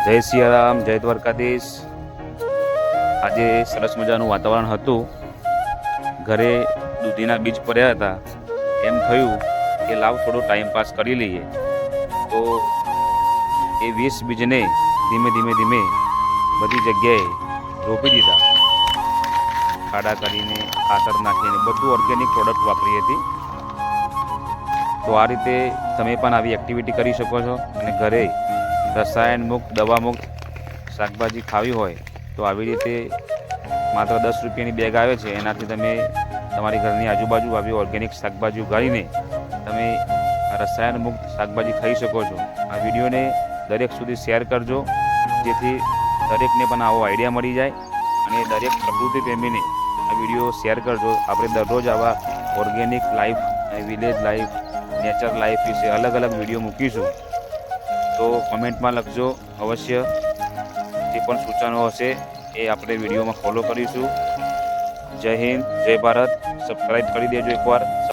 જય સિયારામ, જય દ્વારકાધીશ। આજે સરસ મજાનું વાતાવરણ હતું। ઘરે દૂધીના બીજ પડ્યા હતા। એમ થયું કે લાવ થોડો ટાઈમ પાસ કરી લઈએ। તો એ 20 બીજને ધીમે ધીમે બધી જગ્યાએ રોપી દીધા। ખાડા કરીને, ખાતર નાખીને બધું ઓર્ગેનિક પ્રોડક્ટ વાપરી હતી। તો આ રીતે તમે પણ આવી એક્ટિવિટી કરી શકો છો અને ઘરે રસાયણ મુક્ત, દવા મુક્ત શાકભાજી ખાવી હોય તો આવી રીતે માત્ર 10 રૂપિયાની બેગ આવે છે, એનાથી તમે તમારી ઘરની આજુબાજુ આવી ઓર્ગેનિક શાકભાજી ઉગાડીને તમે રસાયણ મુક્ત શાકભાજી ખાઈ શકો છો। આ વિડીયોને દરેક સુધી શેર કરજો, જેથી દરેકને પણ આવો આઈડિયા મળી જાય અને દરેક પ્રકૃતિ પ્રેમીને આ વિડીયો શેર કરજો। આપણે દરરોજ આવા ઓર્ગેનિક લાઈફ અને વિલેજ લાઈફ, નેચર લાઈફ વિશે અલગ અલગ વિડીયો મૂકીશું। તો કમેન્ટમાં લખજો અવશ્ય। જે પણ સૂચનો હશે એ આપણે વિડીયોમાં ફોલો કરીશું। જય હિન્દ, જય ભારત। સબસ્ક્રાઈબ કરી દેજો એકવાર।